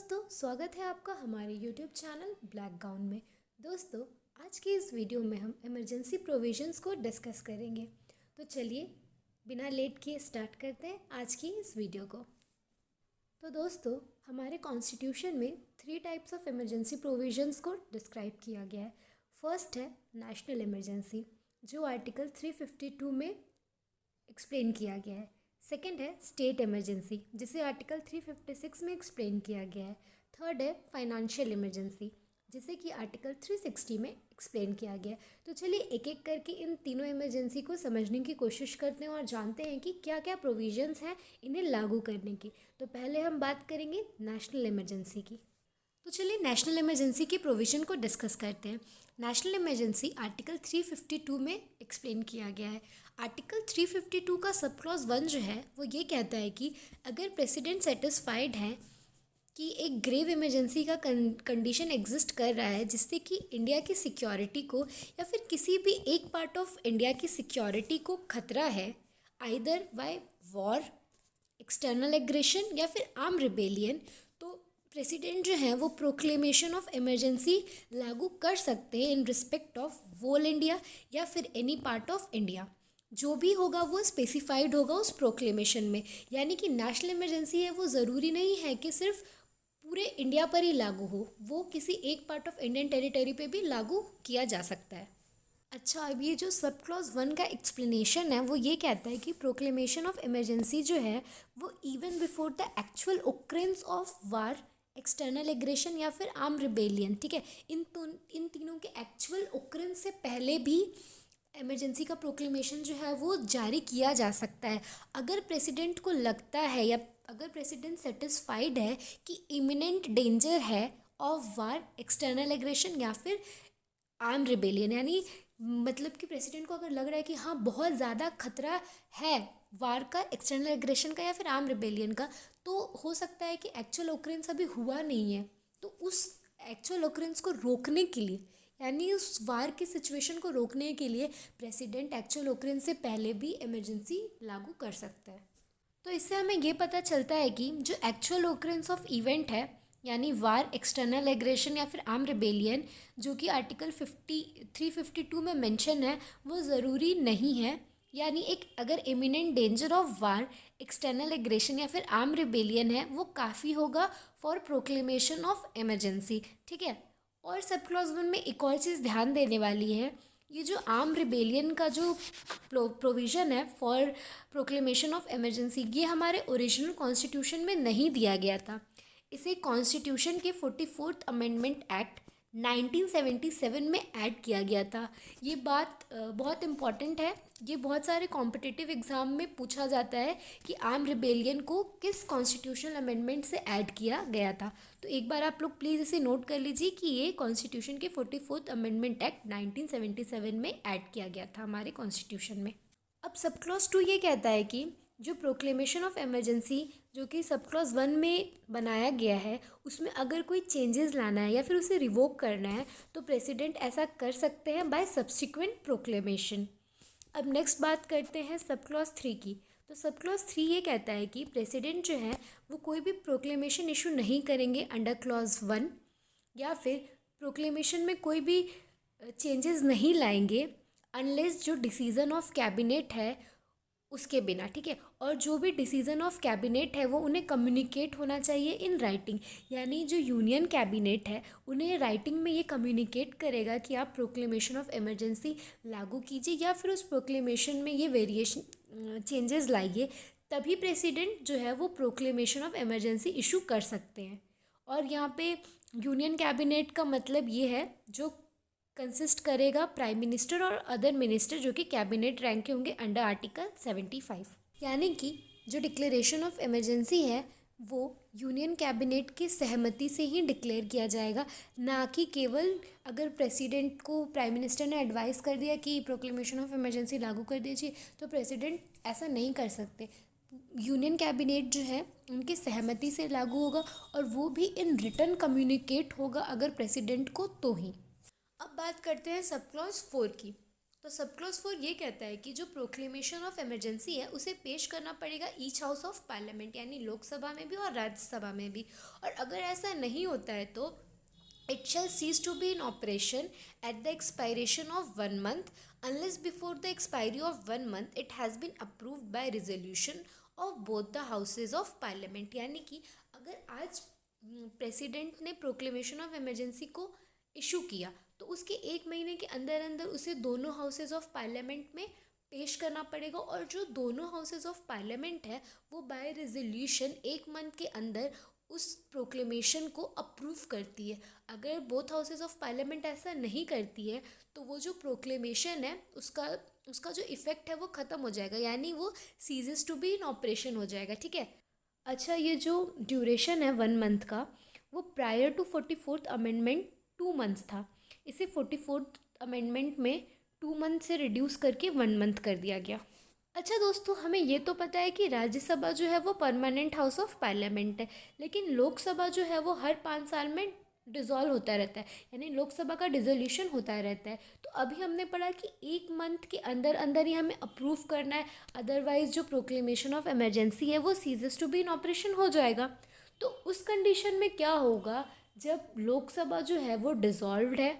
दोस्तों, स्वागत है आपका हमारे YouTube चैनल ब्लैक गाउन में। दोस्तों, आज की इस वीडियो में हम इमरजेंसी प्रोविजंस को डिस्कस करेंगे। तो चलिए बिना लेट किए स्टार्ट करते हैं आज की इस वीडियो को। तो दोस्तों, हमारे कॉन्स्टिट्यूशन में 3 टाइप्स ऑफ इमरजेंसी प्रोविजंस को डिस्क्राइब किया गया है। फर्स्ट है नेशनल इमरजेंसी, जो आर्टिकल 352 में एक्सप्लेन किया गया है। सेकेंड है स्टेट इमरजेंसी, जिसे आर्टिकल 356 में एक्सप्लेन किया गया है। थर्ड है फाइनेंशियल इमरजेंसी, जिसे कि आर्टिकल 360 में एक्सप्लेन किया गया है। तो चलिए एक एक करके इन तीनों इमरजेंसी को समझने की कोशिश करते हैं और जानते हैं कि क्या क्या प्रोविजंस हैं इन्हें लागू करने की। तो पहले हम बात करेंगे नेशनल इमरजेंसी की। तो चलिए नेशनल इमरजेंसी की प्रोविज़न को डिस्कस करते हैं। नेशनल इमरजेंसी आर्टिकल 352 में एक्सप्लेन किया गया है। आर्टिकल 352 का सब क्लॉज 1 जो है वो ये कहता है कि अगर प्रेसिडेंट सेटिस्फाइड है कि एक ग्रेव इमरजेंसी का कंडीशन एग्जिस्ट कर रहा है जिससे कि इंडिया की सिक्योरिटी को या फिर किसी भी एक पार्ट ऑफ इंडिया की सिक्योरिटी को खतरा है, either bye war, external aggression या फिर आर्म रिबेलियन, तो प्रेसिडेंट जो है वो प्रोक्लेमेशन ऑफ इमरजेंसी लागू कर सकते हैं in respect of whole India या फिर एनी पार्ट ऑफ इंडिया। जो भी होगा वो स्पेसिफाइड होगा उस प्रोक्लेमेशन में। यानी कि नेशनल इमरजेंसी है वो ज़रूरी नहीं है कि सिर्फ पूरे इंडिया पर ही लागू हो, वो किसी एक पार्ट ऑफ इंडियन टेरिटरी पे भी लागू किया जा सकता है। अच्छा, अब ये जो सब क्लॉज 1 का एक्सप्लेनेशन है वो ये कहता है कि प्रोक्लेमेशन ऑफ इमरजेंसी जो है वो even before the actual occurrence of war, external aggression या फिर आर्म रिबेलियन, ठीक है, इन तीनों के एक्चुअल ओकरेंस से पहले भी इमरजेंसी का प्रोक्लेमेशन जो है वो जारी किया जा सकता है। अगर प्रेसिडेंट को लगता है या अगर प्रेसिडेंट सेटिस्फाइड है कि इमिनेंट डेंजर है ऑफ वार, एक्सटर्नल एग्रेशन या फिर आर्म रिबेलियन, यानी मतलब कि प्रेसिडेंट को अगर लग रहा है कि हाँ बहुत ज़्यादा खतरा है वार का, एक्सटर्नल एग्रेशन का या फिर आर्म रिबेलियन का, तो हो सकता है कि एक्चुअल ओकरेंस अभी हुआ नहीं है, तो उस एक्चुअल ओकरेंस को रोकने के लिए, यानी उस वार की सिचुएशन को रोकने के लिए प्रेसिडेंट एक्चुअल ओकरेंस से पहले भी इमरजेंसी लागू कर सकता है। तो इससे हमें ये पता चलता है कि जो एक्चुअल ओकरेंस ऑफ इवेंट है, यानी वार, एक्सटर्नल एग्रेशन या फिर आर्म रिबेलियन, जो कि आर्टिकल 352 में मेंशन है, वो ज़रूरी नहीं है। यानी एक अगर imminent danger of war, external aggression या फिर आर्म रिबेलियन है, वो काफ़ी होगा फॉर प्रोक्लेमेशन ऑफ इमरजेंसी, ठीक है। और सब क्लॉज 1 में एक और चीज़ ध्यान देने वाली है, ये जो आर्म रिबेलियन का जो प्रोविज़न है फॉर प्रोक्लेमेशन ऑफ इमरजेंसी, ये हमारे ओरिजिनल कॉन्स्टिट्यूशन में नहीं दिया गया था। इसे कॉन्स्टिट्यूशन के 44th अमेंडमेंट एक्ट 1977 में ऐड किया गया था। ये बात बहुत इम्पॉर्टेंट है, ये बहुत सारे कॉम्पिटिटिव एग्ज़ाम में पूछा जाता है कि आर्म रिबेलियन को किस कॉन्स्टिट्यूशनल अमेंडमेंट से ऐड किया गया था। तो एक बार आप लोग प्लीज़ इसे नोट कर लीजिए कि ये कॉन्स्टिट्यूशन के 44th अमेंडमेंट एक्ट 1977 में ऐड किया गया था हमारे कॉन्स्टिट्यूशन में। अब सब क्लॉज 2 ये कहता है कि जो प्रोक्लेमेशन ऑफ इमरजेंसी जो कि सब क्लॉज 1 में बनाया गया है, उसमें अगर कोई चेंजेस लाना है या फिर उसे रिवोक करना है तो प्रेसिडेंट ऐसा कर सकते हैं बाय सब्सिक्वेंट प्रोक्लेमेशन। अब नेक्स्ट बात करते हैं सब क्लॉज 3 की। तो सब क्लॉज 3 ये कहता है कि प्रेसिडेंट जो है वो कोई भी प्रोक्लेमेशन इशू नहीं करेंगे अंडर क्लॉज 1, या फिर प्रोक्लेमेशन में कोई भी चेंजेस नहीं लाएंगे अनलेस जो डिसीज़न ऑफ कैबिनेट है उसके बिना, ठीक है। और जो भी डिसीज़न ऑफ कैबिनेट है वो उन्हें कम्युनिकेट होना चाहिए इन राइटिंग, यानी जो यूनियन कैबिनेट है उन्हें राइटिंग में ये कम्युनिकेट करेगा कि आप प्रोक्लेमेशन ऑफ इमरजेंसी लागू कीजिए या फिर उस प्रोक्लेमेशन में ये वेरिएशन चेंजेस लाइए, तभी प्रेसिडेंट जो है वो प्रोक्लेमेशन ऑफ इमरजेंसी इशू कर सकते हैं। और यहाँ पे यूनियन कैबिनेट का मतलब ये है जो कंसिस्ट करेगा प्राइम मिनिस्टर और अदर मिनिस्टर जो कि कैबिनेट रैंक के होंगे अंडर आर्टिकल 75। यानी कि जो डिक्लेरेशन ऑफ इमरजेंसी है वो यूनियन कैबिनेट की सहमति से ही डिक्लेयर किया जाएगा, ना कि केवल अगर प्रेसिडेंट को प्राइम मिनिस्टर ने एडवाइस कर दिया कि प्रोक्लेमेशन ऑफ इमरजेंसी लागू कर दीजिए तो प्रेसिडेंट ऐसा नहीं कर सकते। यूनियन कैबिनेट जो है उनकी सहमति से लागू होगा और वो भी इन रिटर्न कम्युनिकेट होगा अगर प्रेसिडेंट को तो ही। अब बात करते हैं सब क्लॉज 4 की। तो सब क्लॉज 4 ये कहता है कि जो प्रोक्लेमेशन ऑफ इमरजेंसी है उसे पेश करना पड़ेगा ईच हाउस ऑफ पार्लियामेंट, यानी लोकसभा में भी और राज्यसभा में भी। और अगर ऐसा नहीं होता है तो it shall cease to be in operation at the expiration of 1 month unless before the expiry of 1 month it has been approved by resolution of both the houses of parliament। यानी कि अगर आज प्रेसिडेंट ने proclamation of emergency को issue किया तो उसके 1 महीने के अंदर अंदर उसे दोनों हाउसेज ऑफ पार्लियामेंट में पेश करना पड़ेगा। और जो दोनों हाउसेज ऑफ पार्लियामेंट है वो बाय रेजोल्यूशन 1 मंथ के अंदर उस प्रोक्लेमेशन को अप्रूव करती है। अगर बोथ हाउसेज ऑफ पार्लियामेंट ऐसा नहीं करती है तो वो जो प्रोक्लेमेशन है उसका जो इफ़ेक्ट है वो ख़त्म हो जाएगा, यानी वो ceases to be in operation हो जाएगा। ठीक है। अच्छा, ये जो ड्यूरेशन है 1 मंथ का वो prior to 44th amendment 2 months था। इसे 44th अमेंडमेंट में 2 मंथ से रिड्यूस करके 1 मंथ कर दिया गया। अच्छा दोस्तों, हमें ये तो पता है कि राज्यसभा जो है वो परमानेंट हाउस ऑफ पार्लियामेंट है, लेकिन लोकसभा जो है वो हर 5 साल में डिज़ोल्व होता रहता है, यानी लोकसभा का डिसोल्यूशन होता रहता है। तो अभी हमने पढ़ा कि 1 मंथ के अंदर अंदर ही हमें अप्रूव करना है, अदरवाइज जो प्रोक्लेमेशन ऑफ इमरजेंसी है वो ceases to be in operation हो जाएगा। तो उस कंडीशन में क्या होगा, जब लोकसभा जो है वो डिज़ोल्व्ड है,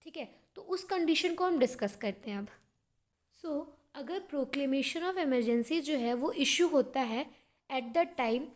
ठीक है, तो उस कंडीशन को हम डिस्कस करते हैं अब। अगर प्रोक्लेमेशन ऑफ इमरजेंसी जो है वो इशू होता है एट द टाइम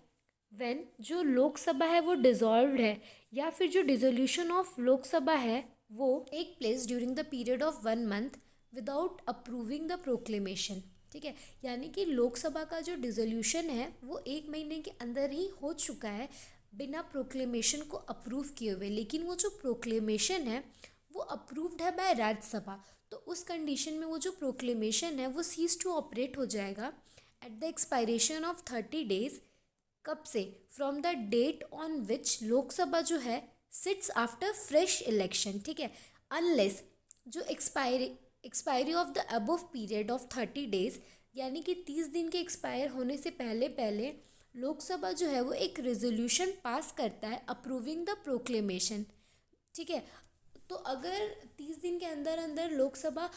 व्हेन जो लोकसभा है वो डिज़ोल्व्ड है, या फिर जो डिसोल्यूशन ऑफ लोकसभा है वो take place during the period of 1 month without approving the proclamation. ठीक है, यानी कि लोकसभा का जो डिसोल्यूशन है वो 1 महीने के अंदर ही हो चुका है बिना प्रोक्लेमेशन को अप्रूव किए हुए, लेकिन वो जो प्रोक्लेमेशन है वो अप्रूव्ड है बाय राज्यसभा। तो उस कंडीशन में वो जो प्रोक्लेमेशन है वो सीज टू ऑपरेट हो जाएगा at the expiration of 30 days. कब से? From the date on which Lok Sabha जो है सिट्स आफ्टर फ्रेश इलेक्शन। ठीक है, अनलेस जो expiry of the above period of 30 days, यानी कि 30 दिन के एक्सपायर होने से पहले पहले लोकसभा जो है वो एक रेजोल्यूशन पास करता है अप्रूविंग द प्रोक्लेमेशन। ठीक है, तो अगर 30 दिन के अंदर अंदर लोकसभा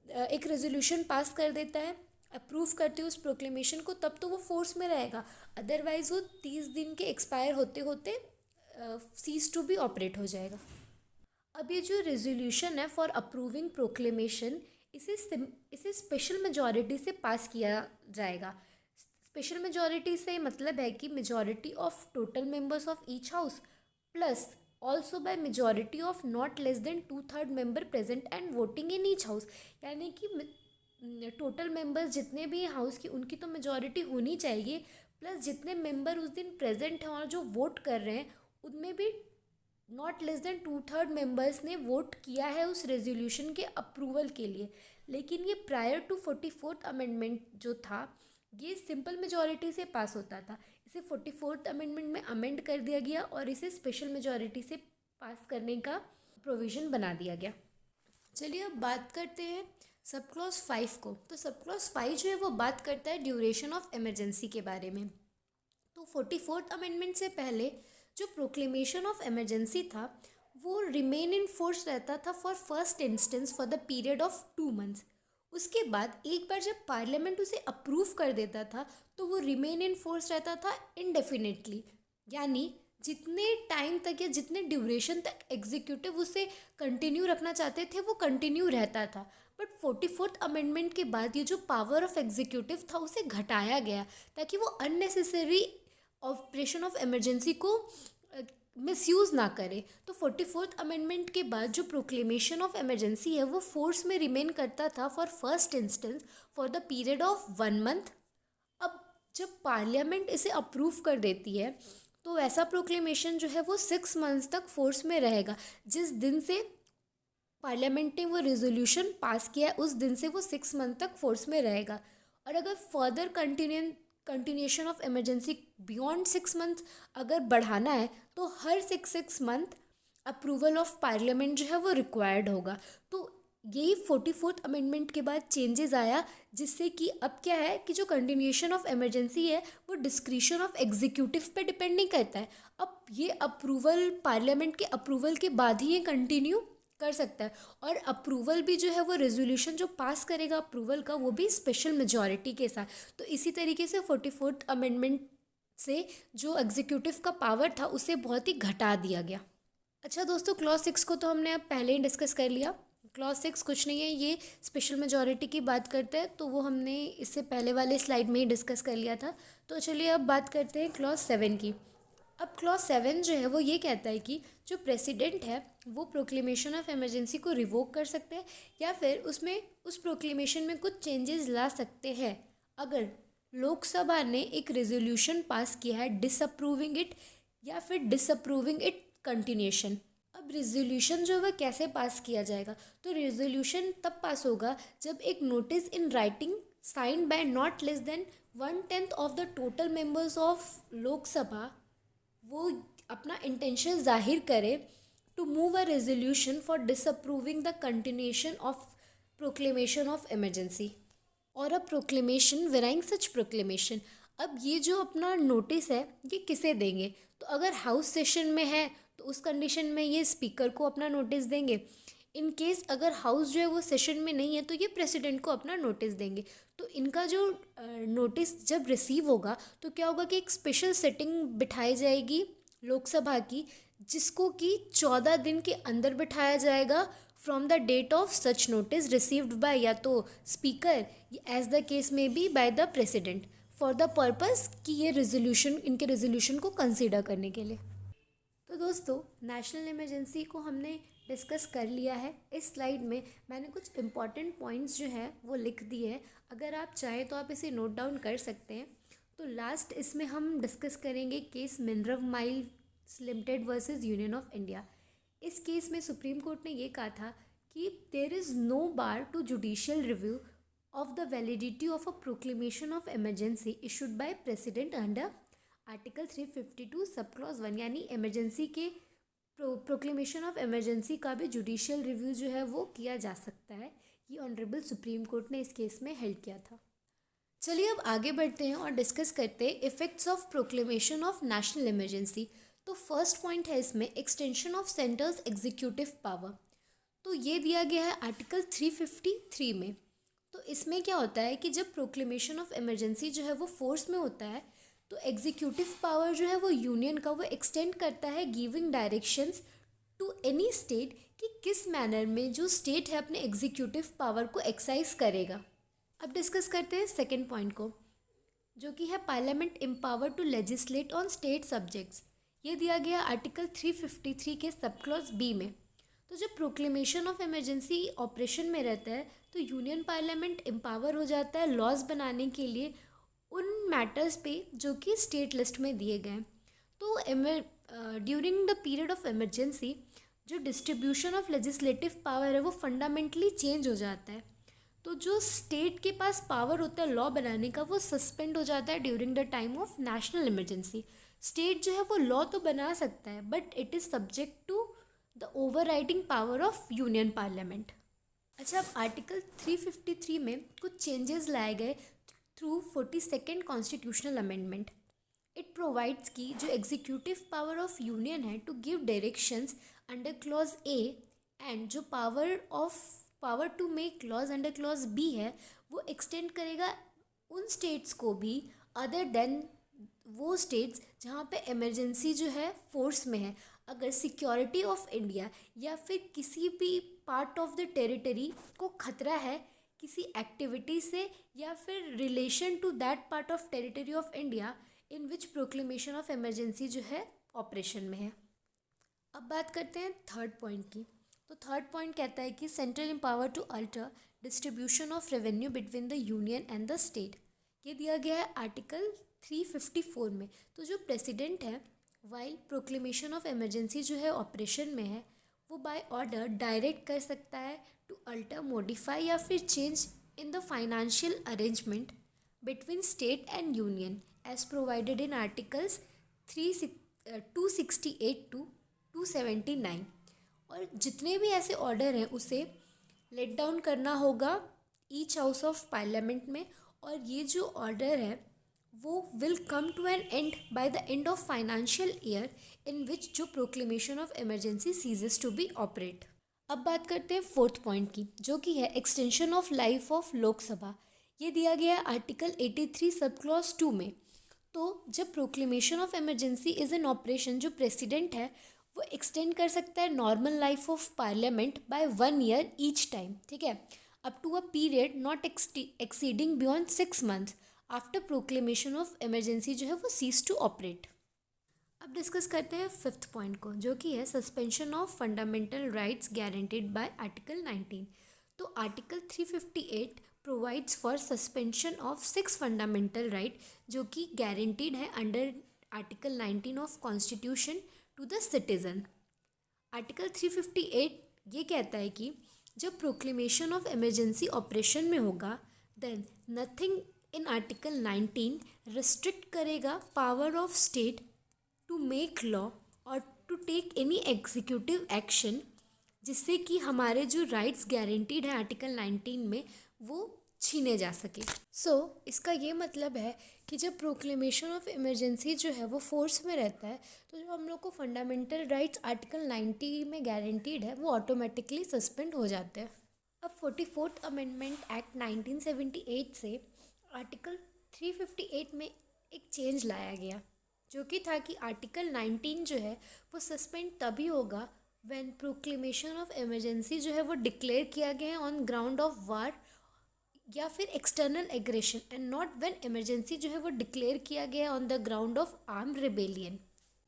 एक रेजोल्यूशन पास कर देता है अप्रूव करते हुए उस प्रोक्लेमेशन को, तब तो वो फोर्स में रहेगा, अदरवाइज वो 30 दिन के एक्सपायर होते होते सीज टू बी ऑपरेट हो जाएगा। अब ये जो रेजोल्यूशन है फॉर अप्रूविंग प्रोक्लेमेशन, इसे स्पेशल मेजॉरिटी से पास किया जाएगा। स्पेशल मेजॉरिटी से मतलब है कि majority of total members of each house plus also by majority of not less then 2/3 member present and voting in each house. यानी कि टोटल मेंबर्स जितने भी हाउस की उनकी तो मेजॉरिटी होनी चाहिए, प्लस जितने मेंबर उस दिन प्रेजेंट हैं और जो वोट कर रहे हैं उनमें भी नॉट लेस देन 2/3 मेंबर्स ने वोट किया है उस रेजोल्यूशन के अप्रूवल के लिए। लेकिन ये प्रायर टू 44th अमेंडमेंट जो था ये सिंपल मेजॉरिटी से पास होता था, इसे 44th अमेंडमेंट में अमेंड कर दिया गया और इसे स्पेशल मेजॉरिटी से पास करने का प्रोविज़न बना दिया गया। चलिए अब बात करते हैं सब क्लॉज 5 को। तो सब क्लॉज 5 जो है वो बात करता है ड्यूरेशन ऑफ इमरजेंसी के बारे में। तो 44th अमेंडमेंट से पहले जो प्रोक्लेमेशन ऑफ इमरजेंसी था वो रिमेन इन फोर्स रहता था for first instance for the period of 2 months. उसके बाद एक बार जब पार्लियामेंट उसे अप्रूव कर देता था तो वो रिमेन इन फोर्स रहता था इनडेफिनेटली, यानी जितने टाइम तक या जितने ड्यूरेशन तक एग्जीक्यूटिव उसे कंटिन्यू रखना चाहते थे वो कंटिन्यू रहता था। बट 44th अमेंडमेंट के बाद ये जो पावर ऑफ एग्जीक्यूटिव था उसे घटाया गया ताकि वो अननेसेसरी ऑपरेशन ऑफ इमरजेंसी को मिसयूज़ ना करे। तो 44th अमेंडमेंट के बाद जो प्रोक्लेमेशन ऑफ इमरजेंसी है वो फोर्स में रिमेन करता था for first instance for the period of 1 month. अब जब पार्लियामेंट इसे अप्रूव कर देती है तो ऐसा प्रोक्लेमेशन जो है वो 6 मंथ्स तक फोर्स में रहेगा। जिस दिन से पार्लियामेंट ने वो रेजोल्यूशन पास किया है उस दिन से वो 6 मंथ तक फोर्स में रहेगा। और अगर further continuation of emergency beyond 6 month अगर बढ़ाना है तो हर 6 मंथ अप्रूवल ऑफ पार्लियामेंट जो है वो रिक्वायर्ड होगा। तो यही 44th अमेंडमेंट के बाद चेंजेस आया, जिससे कि अब क्या है कि जो कंटिन्यूएशन ऑफ इमरजेंसी है वो डिस्क्रिशन ऑफ एग्जीक्यूटिव पे डिपेंड नहीं करता है। अब ये अप्रूवल पार्लियामेंट के अप्रूवल के बाद ही ये कंटिन्यू कर सकता है। और अप्रूवल भी जो है वो रेजोल्यूशन जो पास करेगा अप्रूवल का, वो भी स्पेशल मेजॉरिटी के साथ। तो इसी तरीके से 44th अमेंडमेंट से जो एग्जीक्यूटिव का पावर था उसे बहुत ही घटा दिया गया। अच्छा दोस्तों, क्लॉज 6 को तो हमने अब पहले ही डिस्कस कर लिया। क्लॉज 6 कुछ नहीं है, ये स्पेशल मेजॉरिटी की बात करते हैं, तो वो हमने इससे पहले वाले स्लाइड में ही डिस्कस कर लिया था। तो चलिए अब बात करते हैं क्लॉज 7 की। अब क्लॉज 7 जो है वो ये कहता है कि जो प्रेसिडेंट है वो प्रोक्लेमेशन ऑफ इमरजेंसी को रिवोक कर सकते हैं या फिर उसमें उस प्रोक्लेमेशन में कुछ चेंजेस ला सकते हैं अगर लोकसभा ने एक रेजोल्यूशन पास किया है डिसअप्रूविंग इट या फिर डिसअप्रूविंग इट कंटिन्यूशन। अब रेजोल्यूशन जो है कैसे पास किया जाएगा, तो रेजोल्यूशन तब पास होगा जब एक notice in writing signed by not less than 1/10 of the total members of Lok Sabha वो अपना इंटेंशन जाहिर करे to move a resolution for disapproving the continuation of proclamation of emergency और a proclamation varying such proclamation. अब ये जो अपना notice है ये किसे देंगे, तो अगर हाउस सेशन में है तो उस कंडीशन में ये स्पीकर को अपना नोटिस देंगे। इन केस अगर हाउस जो है वो सेशन में नहीं है तो ये प्रेसिडेंट को अपना नोटिस देंगे। तो इनका जो नोटिस जब रिसीव होगा तो क्या होगा कि एक स्पेशल सेटिंग बिठाई जाएगी लोकसभा की, जिसको कि 14 दिन के अंदर बिठाया जाएगा from the date of such notice received by या तो स्पीकर एज द केस में be by the president for the purpose कि ये रेजोल्यूशन इनके रेजोल्यूशन को कंसीडर करने के लिए। तो दोस्तों, नेशनल इमरजेंसी को हमने डिस्कस कर लिया है। इस स्लाइड में मैंने कुछ इंपॉर्टेंट पॉइंट्स जो है वो लिख दिए हैं, अगर आप चाहें तो आप इसे नोट डाउन कर सकते हैं। तो लास्ट इसमें हम डिस्कस करेंगे case Minerva Mills Limited versus Union of India. इस केस में सुप्रीम कोर्ट ने ये कहा था कि there is no bar to judicial review of the validity of a proclamation of emergency issued by president under article 352 sub clause 1, यानी emergency के proclamation of emergency का भी जुडिशियल रिव्यू जो है वो किया जा सकता है। ये ऑनरेबल सुप्रीम कोर्ट ने इस केस में हेल्ड किया था। चलिए अब आगे बढ़ते हैं और डिस्कस करते हैं effects of proclamation of national emergency. तो फर्स्ट पॉइंट है इसमें extension of centres executive power. तो ये दिया गया है आर्टिकल 353 में। तो इसमें क्या होता है कि जब प्रोक्लेमेशन ऑफ इमरजेंसी जो है वो फोर्स में होता है तो एग्जीक्यूटिव पावर जो है वो यूनियन का वो एक्सटेंड करता है giving directions to any state कि किस मैनर में जो स्टेट है अपने एग्जीक्यूटिव पावर को एक्सरसाइज करेगा। अब डिस्कस करते हैं सेकेंड पॉइंट को, जो कि है parliament empower to legislate on state subjects. ये दिया गया आर्टिकल 353 के सब क्लॉज बी में। तो जब प्रोक्लेमेशन ऑफ इमरजेंसी ऑपरेशन में रहता है तो यूनियन पार्लियामेंट एम्पावर हो जाता है लॉज बनाने के लिए उन मैटर्स पे जो कि स्टेट लिस्ट में दिए गए। तो during the period of emergency जो डिस्ट्रीब्यूशन ऑफ लेजिस्लेटिव पावर है वो फंडामेंटली चेंज हो जाता है। तो जो स्टेट के पास पावर होता है लॉ बनाने का वो सस्पेंड हो जाता है during the time of national emergency. State जो है वो लॉ तो बना सकता है but it is subject to the overriding power of union parliament. अच्छा, अब आर्टिकल 353 में कुछ चेंजेस लाए गए through 42nd constitutional amendment. It provides की जो एग्जीक्यूटिव पावर ऑफ यूनियन है to give directions under clause A and जो power to make laws under clause B है वो एक्सटेंड करेगा उन स्टेट्स को भी अदर देन वो स्टेट्स जहाँ पे इमरजेंसी जो है फोर्स में है। अगर सिक्योरिटी ऑफ इंडिया या फिर किसी भी पार्ट ऑफ द टेरिटरी को खतरा है किसी एक्टिविटी से या फिर relation to that part of territory of India in which proclamation of emergency जो है ऑपरेशन में है। अब बात करते हैं थर्ड पॉइंट की। तो थर्ड पॉइंट कहता है कि central empower to alter distribution of revenue between the union and the state. ये दिया गया है आर्टिकल 354 में। तो जो प्रेसिडेंट है वाइल प्रोक्लेमेशन ऑफ इमरजेंसी जो है ऑपरेशन में है वो बाय ऑर्डर डायरेक्ट कर सकता है टू अल्टर मॉडिफाई या फिर change in the financial arrangement between state and union as provided in articles 268 to 279। और जितने भी ऐसे ऑर्डर हैं उसे लेट डाउन करना होगा ईच हाउस ऑफ पार्लियामेंट में। और ये जो ऑर्डर है वो will come to an end by the end of financial year in which जो proclamation of emergency ceases to be operate. अब बात करते हैं फोर्थ पॉइंट की, जो कि है extension of life of Lok Sabha. ये दिया गया है आर्टिकल 83 सब क्लॉज 2 में। तो जब proclamation of emergency is an operation, जो प्रेसिडेंट है वो एक्सटेंड कर सकता है normal life of parliament by 1 year each time, ठीक है, up to a period not exceeding beyond 6 months after proclamation of emergency जो है वो सीज टू ऑपरेट। अब डिस्कस करते हैं फिफ्थ पॉइंट को, जो कि है suspension of fundamental rights guaranteed by article 19। तो article 358 provides for suspension of 6 fundamental right जो कि गारंटीड है under article 19 of constitution to the citizen. Article 358 ये कहता है कि जब प्रोक्लेमेशन ऑफ इमरजेंसी ऑपरेशन में होगा, then nothing in article 19 restrict करेगा power of state to make law और to take any executive action, जिससे कि हमारे जो राइट्स गारंटीड है आर्टिकल 19 में वो छीने जा सके। इसका ये मतलब है कि जब प्रोक्लेमेशन ऑफ इमरजेंसी जो है वो फोर्स में रहता है, तो जो हम लोग को फंडामेंटल राइट्स आर्टिकल 90 में गारंटीड है वो ऑटोमेटिकली सस्पेंड हो जाते हैं। अब 44th अमेंडमेंट एक्ट 1978 से आर्टिकल 358 में एक चेंज लाया गया, जो कि था कि आर्टिकल 19 जो है वो सस्पेंड तभी होगा व्हेन प्रोक्लेमेशन ऑफ इमरजेंसी जो है वो डिक्लेयर किया गया है ऑन ग्राउंड ऑफ वार या फिर external aggression, and not when emergency जो है वो डिक्लेयर किया गया है on the ground of arm rebellion.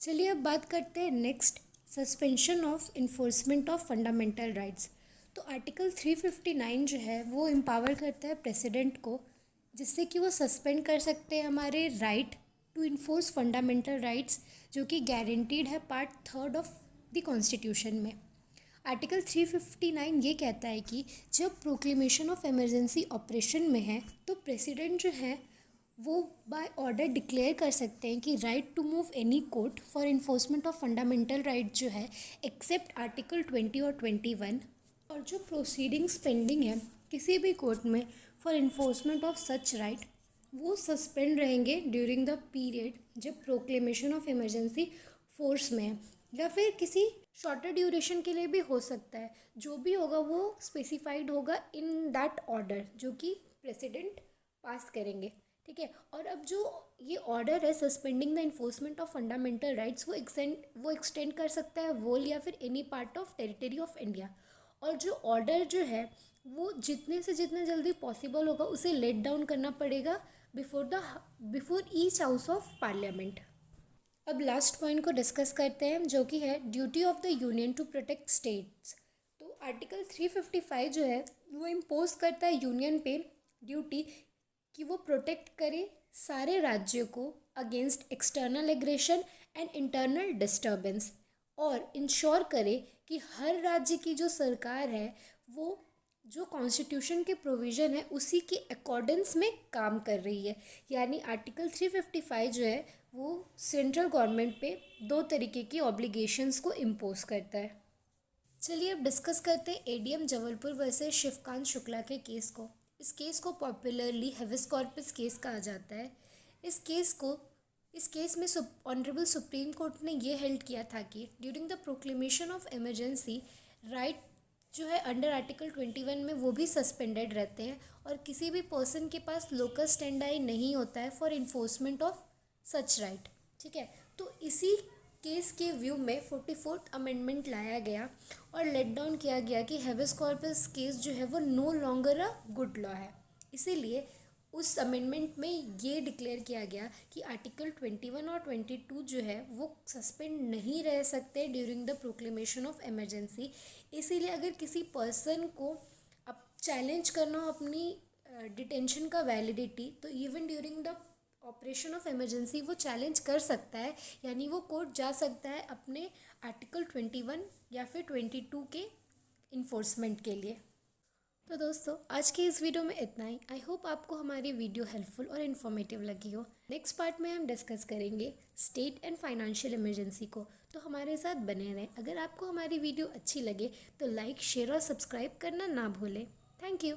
चलिए अब बात करते हैं next, suspension of enforcement of fundamental rights. तो आर्टिकल 359 जो है वो एम्पावर करता है प्रेसिडेंट को, जिससे कि वो सस्पेंड कर सकते हैं हमारे right to enforce fundamental rights, जो कि गारंटीड है पार्ट 3 ऑफ द कॉन्स्टिट्यूशन में। आर्टिकल 359 ये कहता है कि जब प्रोक्लेमेशन ऑफ इमरजेंसी ऑपरेशन में है तो प्रेसिडेंट जो है वो बाय ऑर्डर डिक्लेयर कर सकते हैं कि right to move any court for enforcement of fundamental right जो है एक्सेप्ट आर्टिकल 20 और 21, और जो प्रोसीडिंग्स पेंडिंग है किसी भी कोर्ट में for enforcement of such right वो सस्पेंड रहेंगे ड्यूरिंग द पीरियड जब प्रोक्लेमेशन ऑफ इमरजेंसी फोर्स में है, या फिर किसी शॉर्टर ड्यूरेशन के लिए भी हो सकता है। जो भी होगा वो स्पेसिफाइड होगा इन दैट ऑर्डर जो कि प्रेसिडेंट पास करेंगे, ठीक है। और अब जो ये ऑर्डर है suspending the enforcement of fundamental rights वो एक्सटेंड कर सकता है वोल या फिर any part of territory of India. और जो ऑर्डर जो है वो जितने से जितना जल्दी पॉसिबल होगा उसे लेट डाउन करना पड़ेगा before each house of parliament. अब लास्ट पॉइंट को डिस्कस करते हैं, जो कि है duty of the union to protect states. तो आर्टिकल 355 जो है वो इम्पोज करता है यूनियन पे ड्यूटी कि वो प्रोटेक्ट करे सारे राज्यों को against external aggression and internal disturbance, और इंश्योर करे कि हर राज्य की जो सरकार है वो जो कॉन्स्टिट्यूशन के प्रोविज़न है उसी के अकॉर्डेंस में काम कर रही है। यानी आर्टिकल 355 जो है वो सेंट्रल गवर्नमेंट पे 2 तरीके की ऑब्लिगेशंस को इम्पोज करता है। चलिए अब डिस्कस करते हैं एडीएम जबलपुर वर्सेस शिवकांत शुक्ला के केस को। इस केस को पॉपुलरली हेविस कॉर्पस केस कहा जाता है। इस केस में ऑनरेबल सुप्रीम कोर्ट ने ये हेल्ड किया था कि during the proclamation of emergency right जो है अंडर आर्टिकल 21 में वो भी सस्पेंडेड रहते हैं, और किसी भी पर्सन के पास लोकस स्टैंडाई नहीं होता है for enforcement of such right, ठीक है। तो इसी केस के व्यू में 44th अमेंडमेंट लाया गया और लेट डाउन किया गया कि हेविस कॉर्पस केस जो है वो no longer a good law है। इसीलिए उस अमेंडमेंट में ये डिक्लेयर किया गया कि आर्टिकल 21 और 22 जो है वो सस्पेंड नहीं रह सकते during the proclamation of emergency. इसीलिए अगर किसी पर्सन को अब चैलेंज करना हो अपनी डिटेंशन का वैलिडिटी, तो even during the operation of emergency वो चैलेंज कर सकता है, यानी वो कोर्ट जा सकता है अपने आर्टिकल 21 या फिर 22 के इन्फोर्समेंट के लिए। तो दोस्तों आज के इस वीडियो में इतना ही। आई होप आपको हमारी वीडियो हेल्पफुल और इन्फॉर्मेटिव लगी हो। नेक्स्ट पार्ट में हम डिस्कस करेंगे स्टेट एंड फाइनेंशियल इमरजेंसी को, तो हमारे साथ बने रहें। अगर आपको हमारी वीडियो अच्छी लगे तो लाइक, शेयर और सब्सक्राइब करना ना भूलें। Thank you.